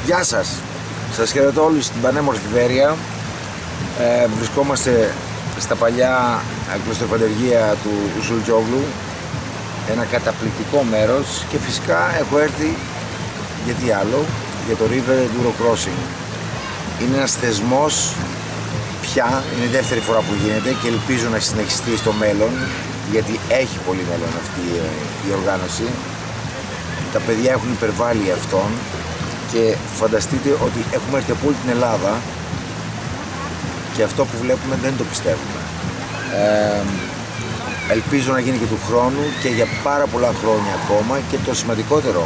Γεια σας, σας χαιρετώ όλους στην πανέμορφη Βέρεια. Βρισκόμαστε στα παλιά κλωστοφαντουργία του Ζουλτζόγλου, ένα καταπληκτικό μέρος, και φυσικά έχω έρθει, γιατί άλλο, για το River Enduro Crossing. Είναι ένας θεσμός πια, είναι η δεύτερη φορά που γίνεται και ελπίζω να συνεχιστεί στο μέλλον, γιατί έχει πολύ μέλλον αυτή η οργάνωση. Τα παιδιά έχουν υπερβάλει αυτόν και φανταστείτε ότι έχουμε έρθει από όλη την Ελλάδα και αυτό που βλέπουμε δεν το πιστεύουμε. Ελπίζω να γίνει και του χρόνου και για πάρα πολλά χρόνια ακόμα, και το σημαντικότερο,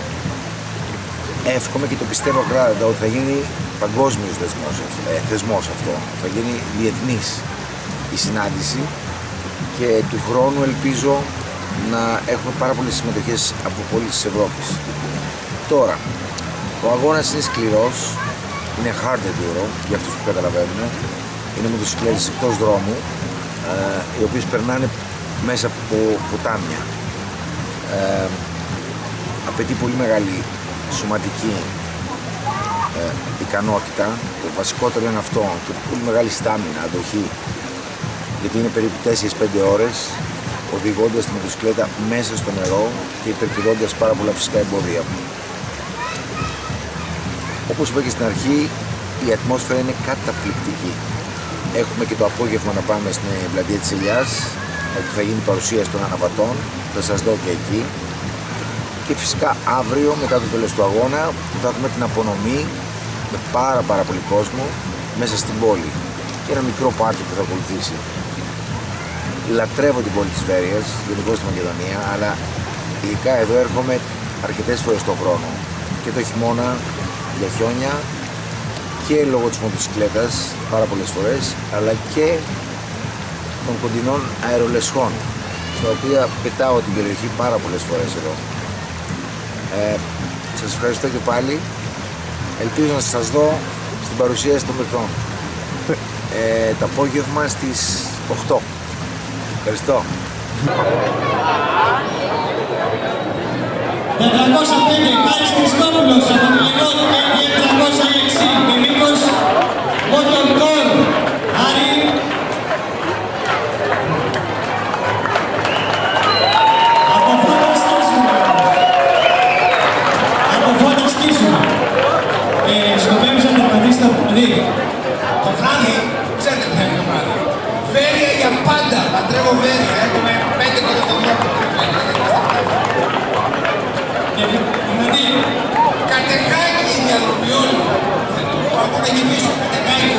εύχομαι και το πιστεύω ακράδαντα ότι θα γίνει παγκόσμιος θεσμός αυτό, θα γίνει διεθνής η συνάντηση και του χρόνου ελπίζω να έχουμε πάρα πολλές συμμετοχές από πόλεις της Ευρώπης. Τώρα, ο αγώνας είναι σκληρός, είναι hard enduro για αυτούς που καταλαβαίνουν, είναι μοτοσυκλέτες εκτός δρόμου, οι οποίες περνάνε μέσα από ποτάμια. Απαιτεί πολύ μεγάλη σωματική ικανότητα, το βασικότερο είναι αυτό, και πολύ μεγάλη στάμινα, αντοχή, γιατί είναι περίπου 4-5 ώρες οδηγώντας τη μοτοσυκλέτα μέσα στο νερό και υπερπηδώντας πάρα πολλά φυσικά εμπόδια. Όπως είπα και στην αρχή, η ατμόσφαιρα είναι καταπληκτική. Έχουμε και το απόγευμα να πάμε στην πλατεία της Ελιάς, όπου θα γίνει παρουσίαση των αναβατών, θα σας δω και εκεί. Και φυσικά αύριο, μετά το τέλος του αγώνα, θα έχουμε την απονομή με πάρα πολύ κόσμο μέσα στην πόλη και ένα μικρό πάρτι που θα ακολουθήσει. Λατρεύω την πόλη της Βέρειας, γενικώς στη Μακεδονία, αλλά ειδικά εδώ έρχομαι αρκετές φορές τον χρόνο, και το χειμώνα για χιόνια και λόγω της μοτοσυκλέτας πάρα πολλές φορές, αλλά και των κοντινών αερολεσχών, στα οποία πετάω την περιοχή πάρα πολλές φορές εδώ. Σας ευχαριστώ και πάλι. Ελπίζω να σας δω στην παρουσίαση των παιχτών το απόγευμα στις 8. Ευχαριστώ. 405 Χάρης Χριστόπουλος από τη Λιγόδη και 406 Μιμίκος Μοτορκόρ Άρη. Από φώτα σκίσουμε. Σκοπεύεις να τερματίσεις το βράδυ. Το βράδυ, ξέρετε ποια είναι το βράδυ. Βέρεια για πάντα. Λατρεύω Βέρεια. Έχουμε 5 εκατομμύρια από την Βέρεια. Δηλαδή, Κατεχάκη η διαδρομή όλη. Πάμε να γυρίσουμε Κατεχάκη.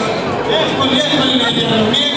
Έχει πολύ εύκολη η διαδρομή.